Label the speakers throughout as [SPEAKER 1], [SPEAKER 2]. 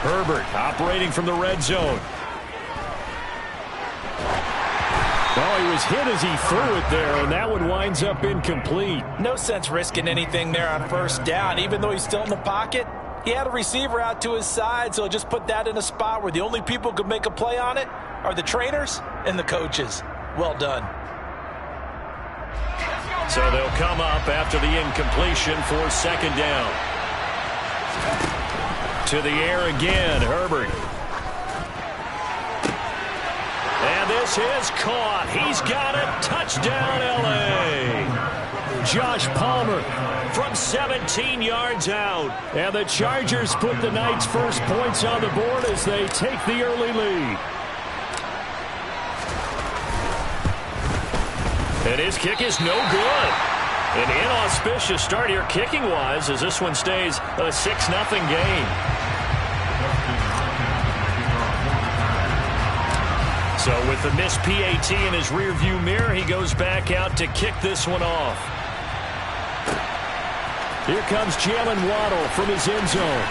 [SPEAKER 1] Herbert operating from the red zone. Well, he was hit as he threw it there, and that one winds up incomplete.
[SPEAKER 2] No sense risking anything there on first down. Even though he's still in the pocket, he had a receiver out to his side, so just put that in a spot where the only people who could make a play on it are the trainers and the coaches. Well done.
[SPEAKER 1] So they'll come up after the incompletion for second down. To the air again, Herbert. And this is caught. He's got it. Touchdown, L.A. Josh Palmer from 17 yards out. And the Chargers put the Knights' first points on the board as they take the early lead. And his kick is no good. An inauspicious start here kicking-wise as this one stays a 6-0 game. So with the missed PAT in his rearview mirror, he goes back out to kick this one off. Here comes Jalen Waddle from his end zone.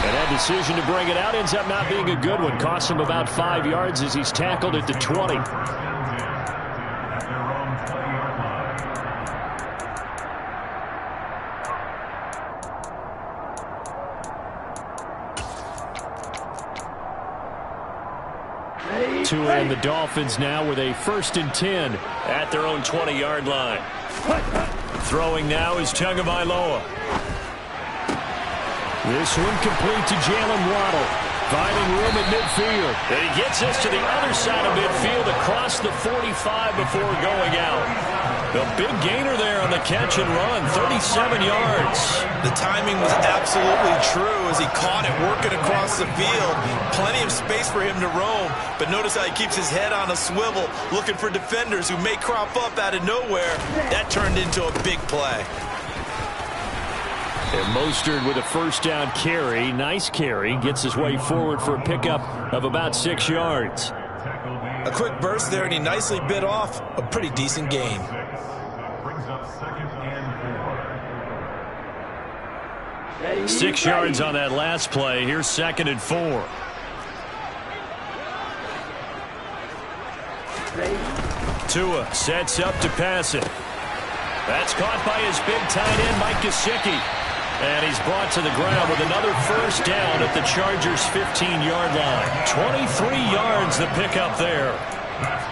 [SPEAKER 1] And that decision to bring it out ends up not being a good one. Costs him about 5 yards as he's tackled at the 20. Tua and the Dolphins now with a 1st and 10 at their own 20-yard line. Throwing now is Tagovailoa. This one complete to Jalen Waddle. Finding room at midfield. And he gets this to the other side of midfield across the 45 before going out. A big gainer there on the catch and run, 37 yards.
[SPEAKER 2] The timing was absolutely true as he caught it working across the field. Plenty of space for him to roam, but notice how he keeps his head on a swivel, looking for defenders who may crop up out of nowhere. That turned into a big play.
[SPEAKER 1] And Mostert with a first down carry. Nice carry. Gets his way forward for a pickup of about 6 yards.
[SPEAKER 2] A quick burst there, and he nicely bit off a pretty decent gain.
[SPEAKER 1] 6 yards on that last play. Here's 2nd and 4. Tua sets up to pass it. That's caught by his big tight end, Mike Gesicki. And he's brought to the ground with another first down at the Chargers' 15-yard line. 23 yards the pickup there.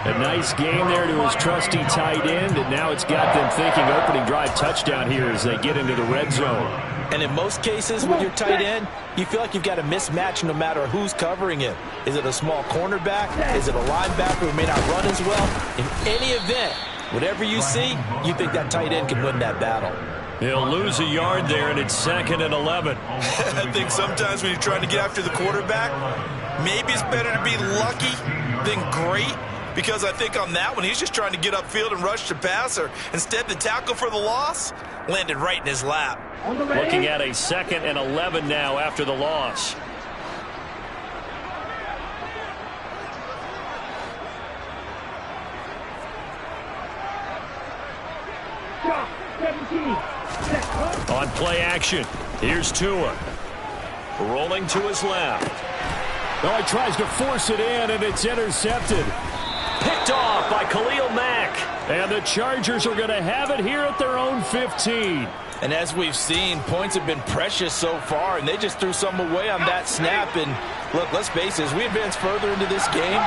[SPEAKER 1] A nice game there to his trusty tight end, and now it's got them thinking opening drive touchdown here as they get into the red zone.
[SPEAKER 2] And in most cases with your tight end, you feel like you've got a mismatch no matter who's covering it. Is it a small cornerback? Is it a linebacker who may not run as well? In any event, whatever you see, you think that tight end can win that battle.
[SPEAKER 1] He'll lose a yard there, and it's 2nd and 11.
[SPEAKER 2] I think sometimes when you're trying to get after the quarterback, maybe it's better to be lucky than great. Because I think on that one, he's just trying to get upfield and rush the passer. Instead, the tackle for the loss landed right in his lap.
[SPEAKER 1] Looking at a 2nd and 11 now after the loss. On play action, here's Tua. Rolling to his left. Oh, he tries to force it in, and it's intercepted. Picked off by Khalil Mack. And the Chargers are going to have it here at their own 15.
[SPEAKER 2] And as we've seen, points have been precious so far, and they just threw some away on that snap. And look, let's face it, as we advance further into this game,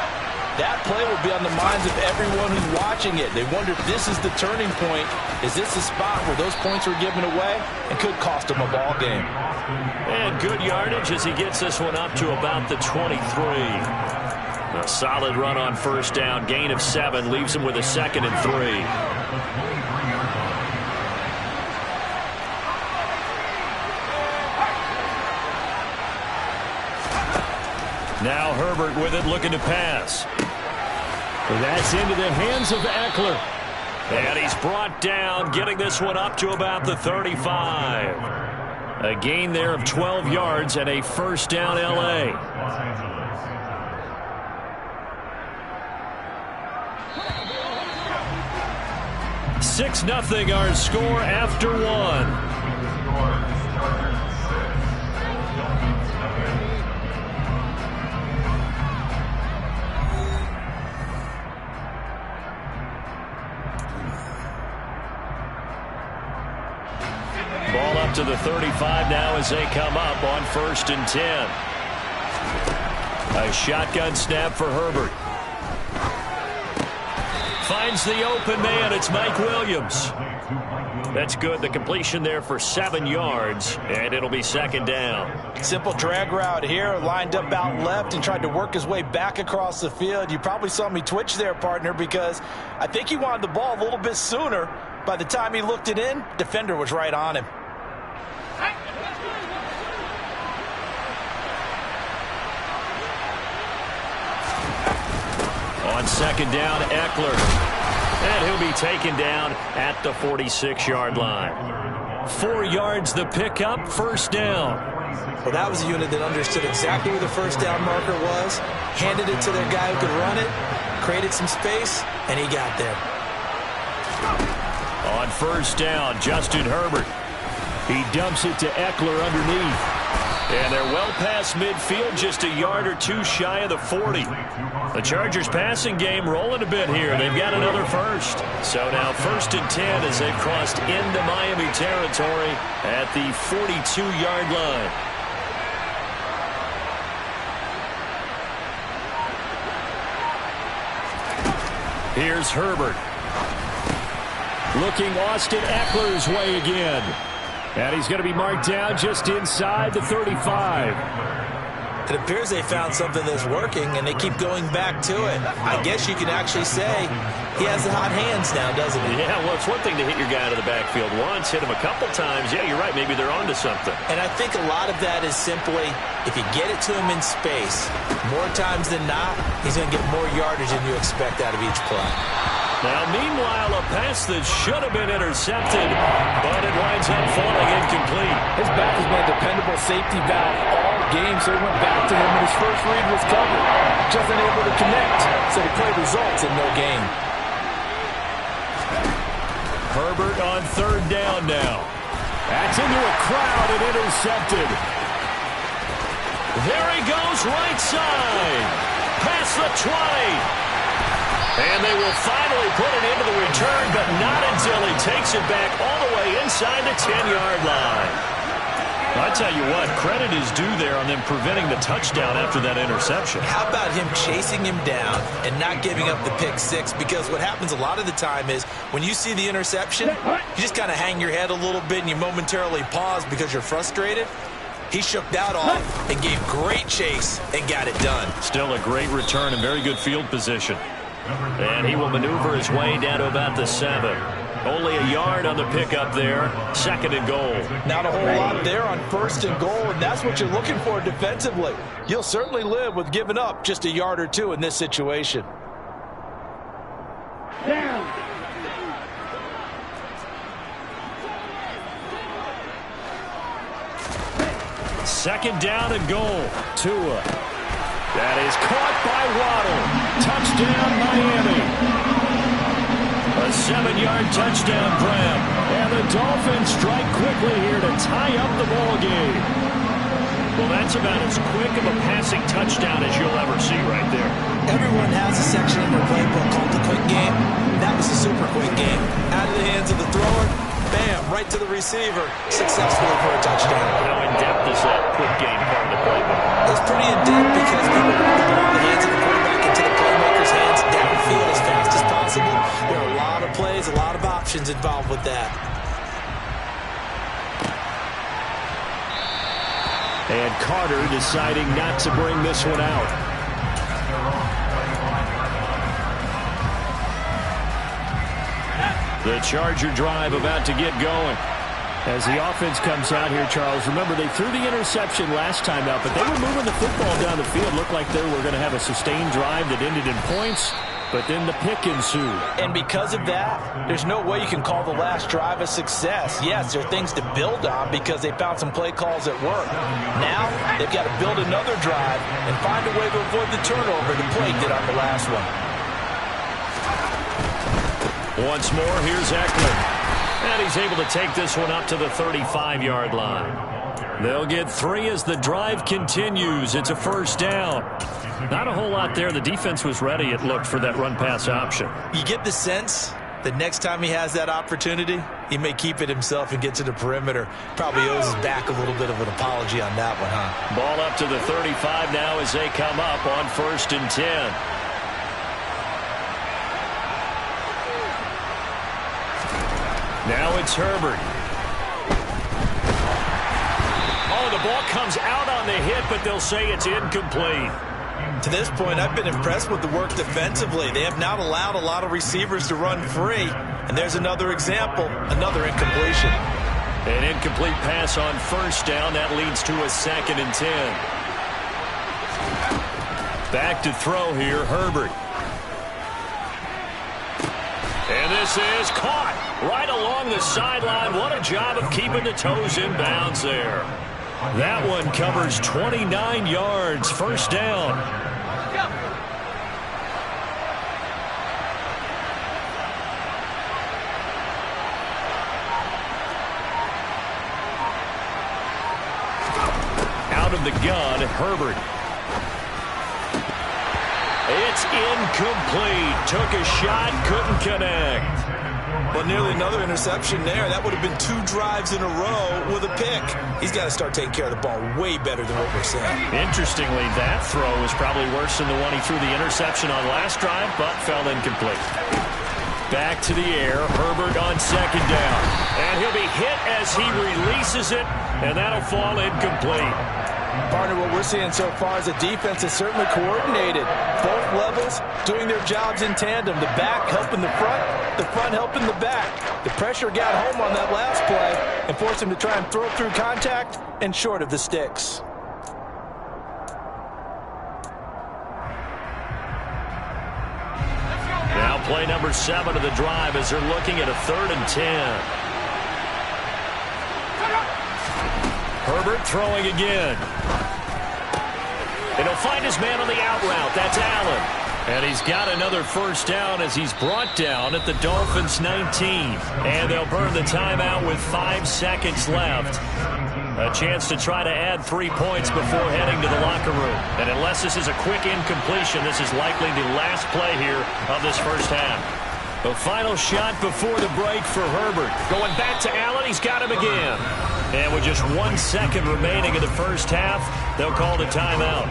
[SPEAKER 2] that play will be on the minds of everyone who's watching it. They wonder if this is the turning point. Is this the spot where those points are given away and could cost them a ball game?
[SPEAKER 1] And good yardage as he gets this one up to about the 23. A solid run on first down. Gain of 7 leaves him with a 2nd and 3. Now Herbert with it, looking to pass. And that's into the hands of Eckler. And he's brought down, getting this one up to about the 35. A gain there of 12 yards and a first down L.A. Six nothing our score after one. Ball up to the 35 now as they come up on 1st and 10. A shotgun snap for Herbert. Finds the open man. It's Mike Williams. That's good. The completion there for 7 yards, and it'll be 2nd down.
[SPEAKER 2] Simple drag route here. Lined up out left and tried to work his way back across the field. You probably saw me twitch there, partner, because I think he wanted the ball a little bit sooner. By the time he looked it in, defender was right on him.
[SPEAKER 1] On 2nd down, Eckler. And he'll be taken down at the 46-yard line. 4 yards the pickup, 1st down.
[SPEAKER 2] Well, that was a unit that understood exactly where the 1st down marker was, handed it to their guy who could run it, created some space, and he got there.
[SPEAKER 1] On 1st down, Justin Herbert. He dumps it to Eckler underneath. And they're well past midfield, just a yard or 2 shy of the 40. The Chargers passing game rolling a bit here. They've got another first. So now 1st and 10 as they've crossed into Miami territory at the 42-yard line. Here's Herbert. Looking Austin Eckler's way again. And he's going to be marked down just inside the 35.
[SPEAKER 2] It appears they found something that's working, and they keep going back to it. I guess you can actually say he has the hot hands now, doesn't he?
[SPEAKER 1] Yeah, well, it's one thing to hit your guy out of the backfield once, hit him a couple times. Yeah, you're right. Maybe they're onto something.
[SPEAKER 2] And I think a lot of that is simply if you get it to him in space, more times than not, he's going to get more yardage than you expect out of each play.
[SPEAKER 1] Now, meanwhile, a pass that should have been intercepted, but it winds up falling incomplete.
[SPEAKER 2] His back has been a dependable safety valve all game, so he went back to him, and his first read was covered. Just unable to connect, so the play results in no gain.
[SPEAKER 1] Herbert on 3rd down now. That's into a crowd and intercepted. There he goes, right side. Past the 20. And they will finally put it into the return, but not until he takes it back all the way inside the 10-yard line. I tell you what, credit is due there on them preventing the touchdown after that interception.
[SPEAKER 2] How about him chasing him down and not giving up the pick six? Because what happens a lot of the time is when you see the interception, you just kind of hang your head a little bit and you momentarily pause because you're frustrated. He shook that off and gave great chase and got it done.
[SPEAKER 1] Still a great return and very good field position. And he will maneuver his way down to about the 7. Only a yard on the pickup there. 2nd and goal.
[SPEAKER 2] Not a whole lot there on 1st and goal, and that's what you're looking for defensively. You'll certainly live with giving up just a yard or 2 in this situation.
[SPEAKER 3] Down.
[SPEAKER 1] Second down and goal. Tua. That is caught by Waddle. Touchdown, Miami. A 7-yard touchdown grab. And the Dolphins strike quickly here to tie up the ball game. Well, that's about as quick of a passing touchdown as you'll ever see right there.
[SPEAKER 2] Everyone has a section in their playbook called the quick game. That was a super quick game. Out of the hands of the thrower, bam, right to the receiver, successfully for a touchdown.
[SPEAKER 1] How in-depth is that quick game part of the playbook?
[SPEAKER 2] It's pretty in-depth because people want the ball in the hands of the quarterback into the playmaker's hands downfield as fast as possible. There are a lot of plays, a lot of options involved with that.
[SPEAKER 1] And Carter deciding not to bring this one out. The Charger drive about to get going. As the offense comes out here, Charles, remember they threw the interception last time out, but they were moving the football down the field. Looked like they were going to have a sustained drive that ended in points, but then the pick ensued.
[SPEAKER 2] And because of that, there's no way you can call the last drive a success. Yes, there are things to build on because they found some play calls that work. Now, they've got to build another drive and find a way to avoid the turnover the play did on the last one.
[SPEAKER 1] Once more, here's Eckler. And he's able to take this one up to the 35-yard line. They'll get 3 as the drive continues. It's a first down. Not a whole lot there. The defense was ready, it looked, for that run-pass option.
[SPEAKER 2] You get the sense The next time he has that opportunity, he may keep it himself and get to the perimeter. Probably owes his back a little bit of an apology on that one, huh?
[SPEAKER 1] Ball up to the 35 now as they come up on 1st and 10. Now it's Herbert. Oh, the ball comes out on the hit, but they'll say it's incomplete.
[SPEAKER 2] To this point, I've been impressed with the work defensively. They have not allowed a lot of receivers to run free. And there's another example, another incompletion.
[SPEAKER 1] An incomplete pass on 1st down. That leads to a 2nd and 10. Back to throw here, Herbert. And this is caught right along the sideline. What a job of keeping the toes in bounds there. That one covers 29 yards. 1st down. Out of the gun, Herbert. It's incomplete. Took a shot, couldn't connect.
[SPEAKER 2] Well, nearly another interception there. That would have been 2 drives in a row with a pick. He's got to start taking care of the ball way better than what we're seeing.
[SPEAKER 1] Interestingly, that throw was probably worse than the one he threw the interception on last drive, but fell incomplete. Back to the air. Herbert on 2nd down. And he'll be hit as he releases it, and that'll fall incomplete.
[SPEAKER 2] Partner, what we're seeing so far is the defense is certainly coordinated. Both levels doing their jobs in tandem. The back helping the front helping the back. The pressure got home on that last play and forced him to try and throw through contact and short of the sticks.
[SPEAKER 1] Now play number 7 of the drive as they're looking at a 3rd and 10. Herbert throwing again. And he'll find his man on the out route. That's Allen. And he's got another 1st down as he's brought down at the Dolphins' 19. And they'll burn the timeout with 5 seconds left. A chance to try to add 3 points before heading to the locker room. And unless this is a quick incompletion, this is likely the last play here of this 1st half. The final shot before the break for Herbert. Going back to Allen. He's got him again. And with just 1 second remaining in the 1st half, they'll call the timeout.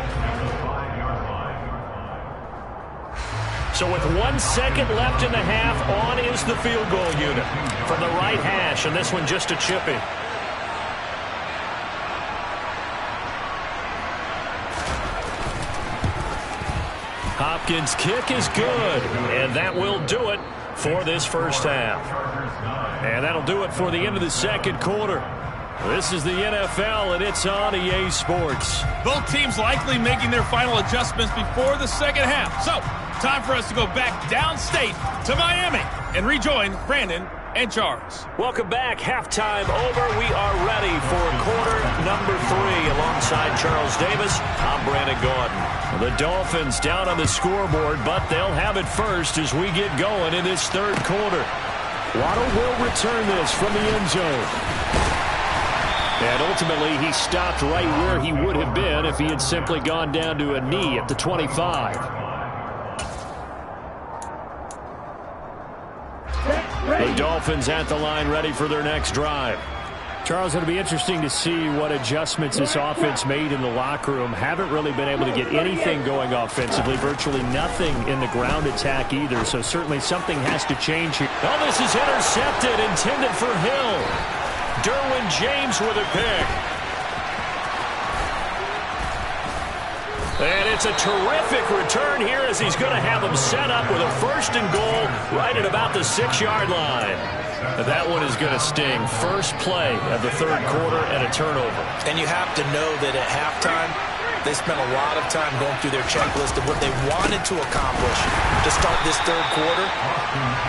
[SPEAKER 1] So with 1 second left in the half, on is the field goal unit from the right hash, and this one just a chippy. Hopkins' kick is good, and that will do it for this 1st half. And that'll do it for the end of the 2nd quarter. This is the NFL, and it's on EA Sports.
[SPEAKER 3] Both teams likely making their final adjustments before the 2nd half. So, time for us to go back downstate to Miami and rejoin Brandon and Charles.
[SPEAKER 1] Welcome back. Halftime over. We are ready for quarter number 3. Alongside Charles Davis, I'm Brandon Gaudin. The Dolphins down on the scoreboard, but they'll have it first as we get going in this 3rd quarter. Waddle will return this from the end zone. And ultimately, he stopped right where he would have been if he had simply gone down to a knee at the 25. The Dolphins at the line ready for their next drive. Charles, it'll be interesting to see what adjustments this offense made in the locker room. Haven't really been able to get anything going offensively. Virtually nothing in the ground attack either. So certainly something has to change here. Oh, this is intercepted, intended for Hill. Derwin James with a pick. And it's a terrific return here as he's going to have him set up with a 1st and goal right at about the 6-yard line. That one is going to sting. First play of the 3rd quarter and a turnover.
[SPEAKER 2] And you have to know that at halftime, they spent a lot of time going through their checklist of what they wanted to accomplish to start this 3rd quarter.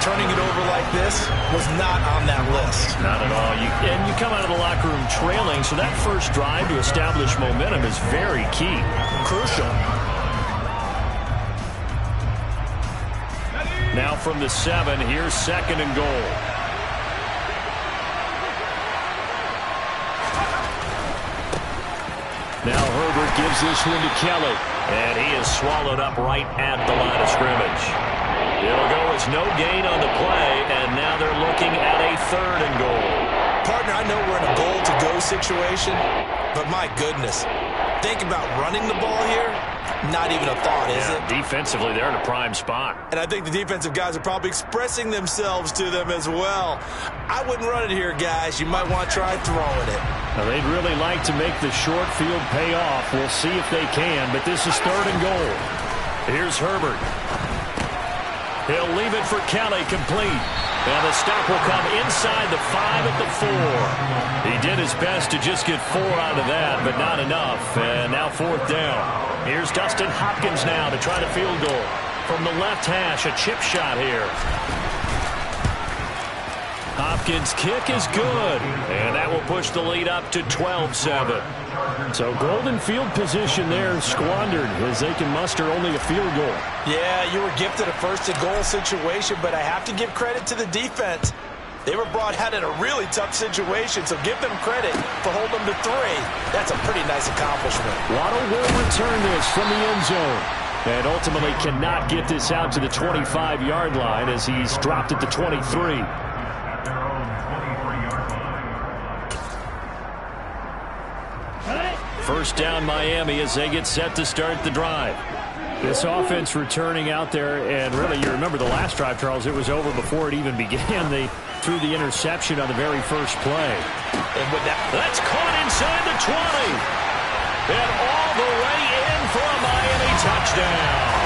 [SPEAKER 2] Turning it over like this was not on that list.
[SPEAKER 1] Not at all. And you come out of the locker room trailing, so that first drive to establish momentum is very key.
[SPEAKER 2] Crucial.
[SPEAKER 1] Now from the 7, here's 2nd and goal. Now Herbert gives this one to Kelly, and he is swallowed up right at the line of scrimmage. It'll go as no gain on the play, and now they're looking at a 3rd and goal.
[SPEAKER 2] Partner, I know we're in a goal-to-go situation, but my goodness, think about running the ball here. Not even a thought, is it?
[SPEAKER 1] Defensively, they're in a prime spot.
[SPEAKER 2] And I think the defensive guys are probably expressing themselves to them as well. I wouldn't run it here, guys. You might want to try throwing it.
[SPEAKER 1] Now, they'd really like to make the short field pay off. We'll see if they can, but this is 3rd and goal. Here's Herbert. He'll leave it for Kelly, complete. And the stop will come inside the 5 at the 4. He did his best to just get 4 out of that, but not enough. And now 4th down. Here's Dustin Hopkins now to try the field goal. From the left hash, a chip shot here. Hopkins' kick is good. And that will push the lead up to 12-7. So golden field position there squandered as they can muster only a field goal.
[SPEAKER 2] Yeah, you were gifted a 1st and goal situation, but I have to give credit to the defense. They were brought out in a really tough situation, so give them credit for holding them to 3. That's a pretty nice accomplishment.
[SPEAKER 1] Waddle will return this from the end zone. And ultimately cannot get this out to the 25-yard line as he's dropped at the 23. First down Miami as they get set to start the drive. This offense returning out there, and really you remember the last drive, Charles, it was over before it even began. They threw the interception on the very first play.
[SPEAKER 2] And with
[SPEAKER 1] that's caught inside the 20. And all the way in for a Miami touchdown.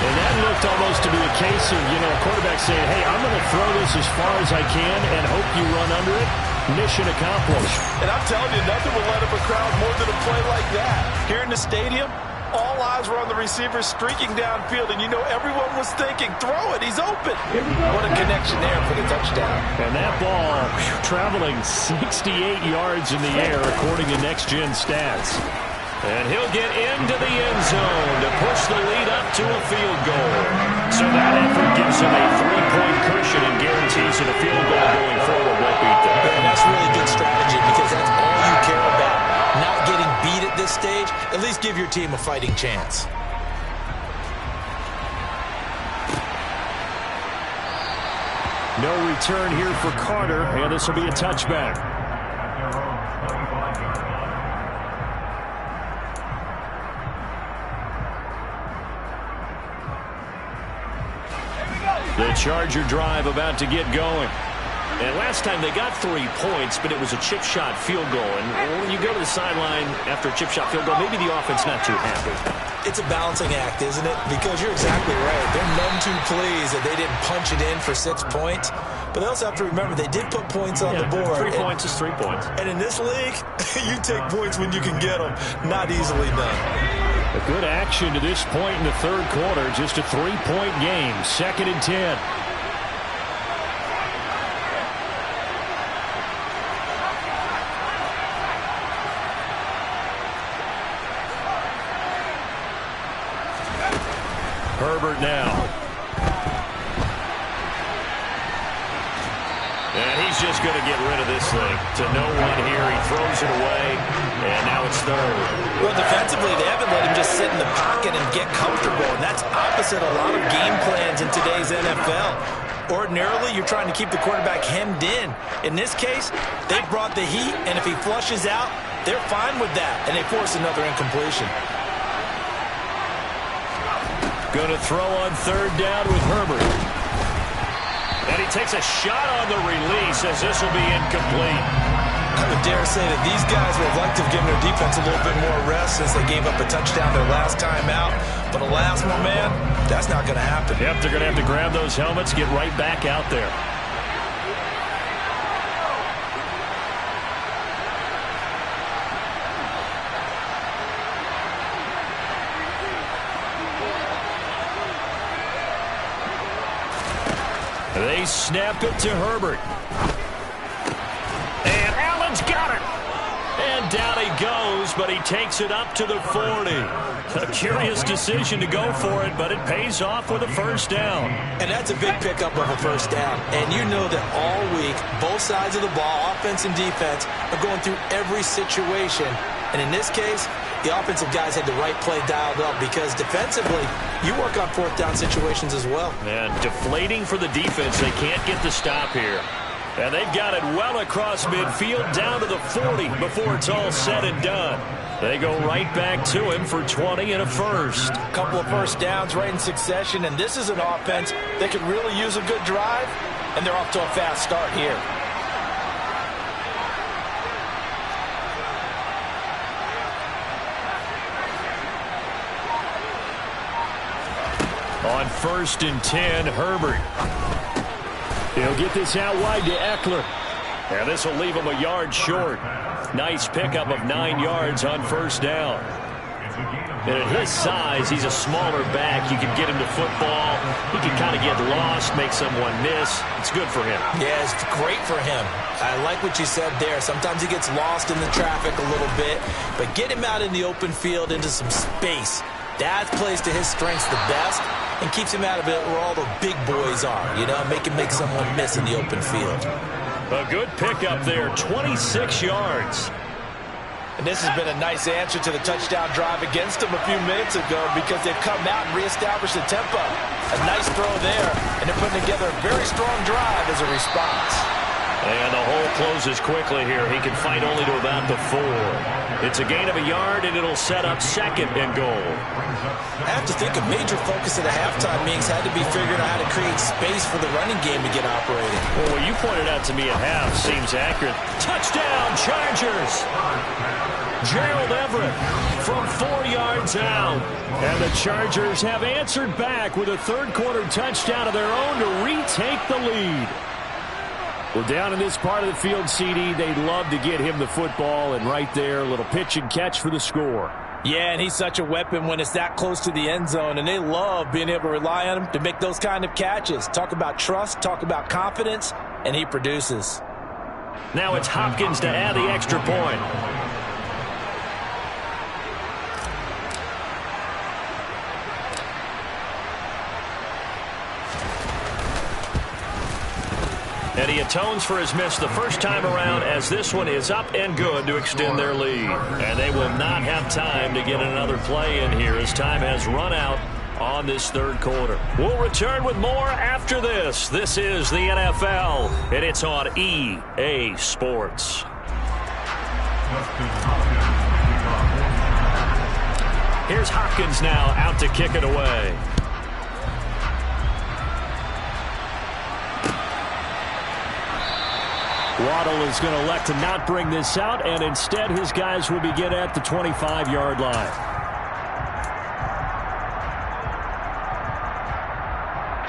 [SPEAKER 1] And that looked almost to be a case of, a quarterback saying, hey, I'm going to throw this as far as I can and hope you run under it. Mission accomplished.
[SPEAKER 2] And I'm telling you, nothing will light up a crowd more than a play like that. Here in the stadium, all eyes were on the receiver streaking downfield, and everyone was thinking, throw it, he's open. What a connection there for the touchdown.
[SPEAKER 1] And that ball traveling 68 yards in the air, according to Next Gen Stats. And he'll get into the end zone to push the lead up to a field goal. So that effort gives him a 3-point cushion and guarantees that a field goal going forward won't beat them.
[SPEAKER 2] And that's really good strategy because that's all you care about. Not getting beat at this stage, at least give your team a fighting chance.
[SPEAKER 1] No return here for Carter, and this will be a touchback. The Charger drive about to get going. And last time they got 3 points, but it was a chip shot field goal. And when you go to the sideline after a chip shot field goal, maybe the offense not too happy.
[SPEAKER 2] It's a balancing act, isn't it? Because you're exactly right. They're none too pleased that they didn't punch it in for 6 points. But they also have to remember they did put points on the board.
[SPEAKER 1] 3 points is 3 points.
[SPEAKER 2] And in this league, you take points when you can get them. Not easily done.
[SPEAKER 1] A good action to this point in the 3rd quarter. Just a 3-point game. 2nd and 10. Herbert now. And he's just going to get rid of this thing. To no one here. He throws it away. And now it's 3rd.
[SPEAKER 2] Well, defensively, they haven't let him just sit in the pocket and get comfortable. And that's opposite a lot of game plans in today's NFL. Ordinarily, you're trying to keep the quarterback hemmed in. In this case, they brought the heat. And if he flushes out, they're fine with that. And they force another incompletion.
[SPEAKER 1] Going to throw on 3rd down with Herbert. And he takes a shot on the release as this will be incomplete.
[SPEAKER 2] I would dare say that these guys would have liked to have given their defense a little bit more rest since they gave up a touchdown their last time out. But alas, my man, that's not going to happen.
[SPEAKER 1] Yep, they're going to have to grab those helmets, get right back out there. They snap it to Herbert. And Allen's got it. And down he goes, but he takes it up to the 40. A curious decision to go for it, but it pays off with a 1st down.
[SPEAKER 2] And that's a big pickup of a 1st down. And you know that all week, both sides of the ball, offense and defense, are going through every situation. And in this case, the offensive guys had the right play dialed up because defensively, you work on fourth down situations as well.
[SPEAKER 1] And deflating for the defense. They can't get the stop here. And they've got it well across midfield down to the 40 before it's all said and done. They go right back to him for 20 and a first.
[SPEAKER 2] A couple of first downs right in succession, and this is an offense that could really use a good drive, and they're off to a fast start here.
[SPEAKER 1] On 1st and 10, Herbert. He'll get this out wide to Eckler. And this will leave him a yard short. Nice pickup of 9 yards on first down. And at his size, he's a smaller back. You can get him to football. He can kind of get lost, make someone miss. It's good for him.
[SPEAKER 2] Yeah, it's great for him. I like what you said there. Sometimes he gets lost in the traffic a little bit. But get him out in the open field into some space. That plays to his strengths the best and keeps him out of it where all the big boys are. You know, make someone miss in the open field.
[SPEAKER 1] A good pickup there, 26 yards.
[SPEAKER 2] And this has been a nice answer to the touchdown drive against them a few minutes ago because they've come out and reestablished the tempo. A nice throw there, and they're putting together a very strong drive as a response.
[SPEAKER 1] And the hole closes quickly here. He can fight only to about the 4. It's a gain of a yard, and it'll set up 2nd and goal.
[SPEAKER 2] I have to think a major focus of the halftime meetings had to be figuring out how to create space for the running game to get operating.
[SPEAKER 1] Well, what you pointed out to me at half seems accurate. Touchdown, Chargers! Gerald Everett from 4 yards out. And the Chargers have answered back with a third-quarter touchdown of their own to retake the lead. Well, down in this part of the field, CD, they'd love to get him the football, and right there, a little pitch and catch for the score.
[SPEAKER 2] Yeah, and he's such a weapon when it's that close to the end zone, and they love being able to rely on him to make those kind of catches. Talk about trust, talk about confidence, and he produces.
[SPEAKER 1] Now it's Hopkins to add the extra point. And he atones for his miss the first time around as this one is up and good to extend their lead. And they will not have time to get another play in here as time has run out on this third quarter. We'll return with more after this. This is the NFL, and it's on EA Sports. Here's Hopkins now out to kick it away. Waddle is going to elect to not bring this out, and instead his guys will begin at the 25-yard line.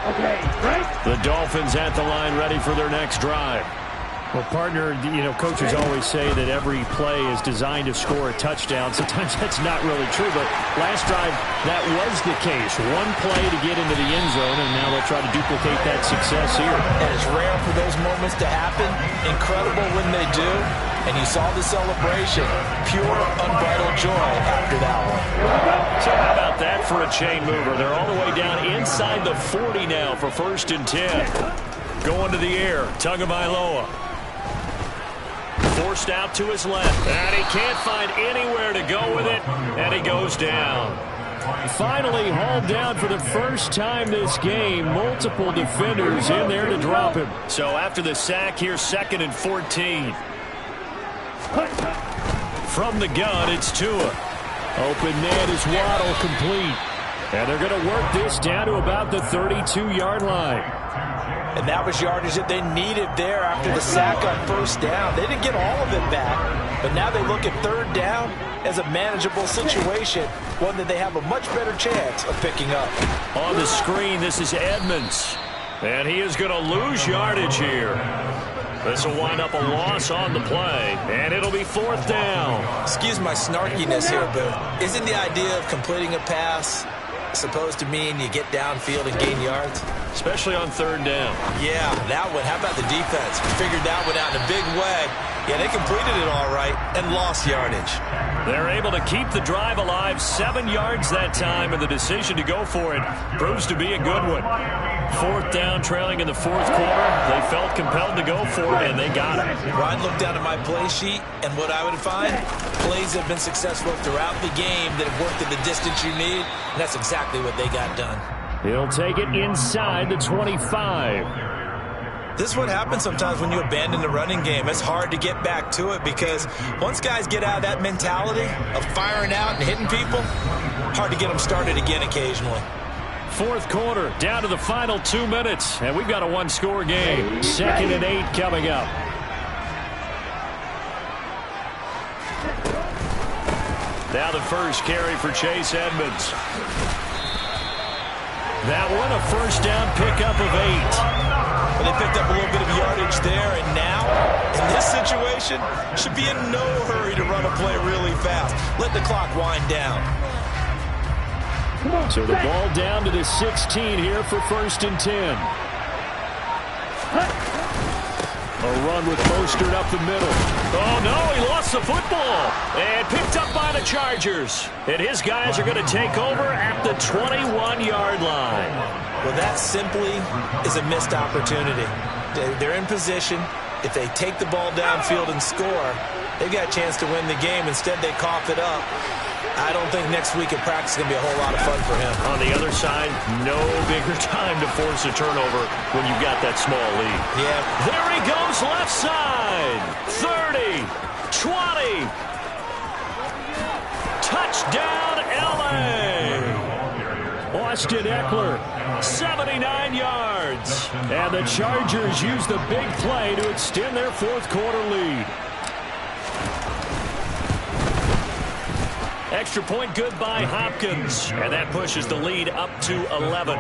[SPEAKER 4] Okay, right.
[SPEAKER 1] The Dolphins at the line ready for their next drive.
[SPEAKER 4] Well, partner, you know, coaches always say that every play is designed to score a touchdown. Sometimes that's not really true, but last drive, that was the case. One play to get into the end zone, and now they'll try to duplicate that success here.
[SPEAKER 2] And it's rare for those moments to happen. Incredible when they do. And you saw the celebration. Pure, unbridled joy after that one.
[SPEAKER 1] So how about that for a chain mover? They're all the way down inside the 40 now for 1st and 10. Going to the air, Tagovailoa. Forced out to his left, and he can't find anywhere to go with it, and he goes down.
[SPEAKER 4] Finally hauled down for the first time this game. Multiple defenders in there to drop him.
[SPEAKER 1] So after the sack, here's 2nd and 14. From the gun, it's Tua.
[SPEAKER 4] Open man is Waddle, complete. And they're going to work this down to about the 32-yard line.
[SPEAKER 2] And that was yardage that they needed there after the sack on first down. They didn't get all of it back, but now they look at third down as a manageable situation, one that they have a much better chance of picking up.
[SPEAKER 1] On the screen, this is Edmonds, and he is going to lose yardage here. This will wind up a loss on the play, and it'll be 4th down.
[SPEAKER 2] Excuse my snarkiness here, but isn't the idea of completing a pass supposed to mean you get downfield and gain yards?
[SPEAKER 1] Especially on 3rd down.
[SPEAKER 2] Yeah, that one. How about the defense? Figured that one out in a big way. Yeah, they completed it all right and lost yardage.
[SPEAKER 1] They're able to keep the drive alive, 7 yards that time, and the decision to go for it proves to be a good one. 4th down, trailing in the 4th quarter. They felt compelled to go for it, and they got it.
[SPEAKER 2] Well, I'd look down at my play sheet, and what I would find, plays have been successful throughout the game that have worked at the distance you need, and that's exactly what they got done.
[SPEAKER 4] He'll take it inside the 25.
[SPEAKER 2] This is what happens sometimes when you abandon the running game. It's hard to get back to it because once guys get out of that mentality of firing out and hitting people, hard to get them started again occasionally.
[SPEAKER 1] 4th quarter, down to the final 2 minutes, and we've got a one-score game. 2nd and 8 coming up. Now the first carry for Chase Edmonds. That one, a first down pickup of 8.
[SPEAKER 2] Well, they picked up a little bit of yardage there, and now, in this situation, should be in no hurry to run a play really fast. Let the clock wind down.
[SPEAKER 4] So the ball down to the 16 here for 1st and 10. A run with Mostert up the middle.
[SPEAKER 1] Oh, no, he lost the football. And picked up by the Chargers. And his guys are going to take over at the 21-yard line.
[SPEAKER 2] Well, that simply is a missed opportunity. They're in position. If they take the ball downfield and score, they've got a chance to win the game. Instead, they cough it up. I don't think next week at practice is going to be a whole lot of fun for him.
[SPEAKER 1] On the other side, no bigger time to force a turnover when you've got that small lead.
[SPEAKER 2] Yeah.
[SPEAKER 1] There he goes left side. 30, 20. Touchdown, L.A.
[SPEAKER 4] Austin Eckler,
[SPEAKER 1] 79 yards.
[SPEAKER 4] And the Chargers use the big play to extend their 4th quarter lead.
[SPEAKER 1] Extra point good by Hopkins. And that pushes the lead up to 11.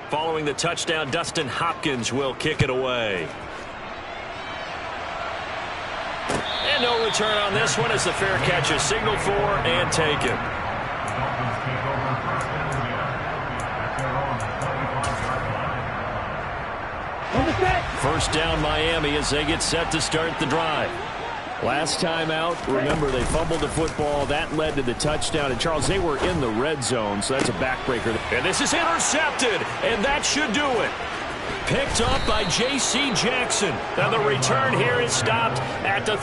[SPEAKER 1] Following the touchdown, Dustin Hopkins will kick it away. And no return on this one as the fair catch is signaled for and taken. First down Miami as they get set to start the drive.
[SPEAKER 4] Last time out, remember, they fumbled the football. That led to the touchdown. And, Charles, they were in the red zone, so that's a backbreaker.
[SPEAKER 1] And this is intercepted, and that should do it. Picked up by J.C. Jackson. Now the return here is stopped at the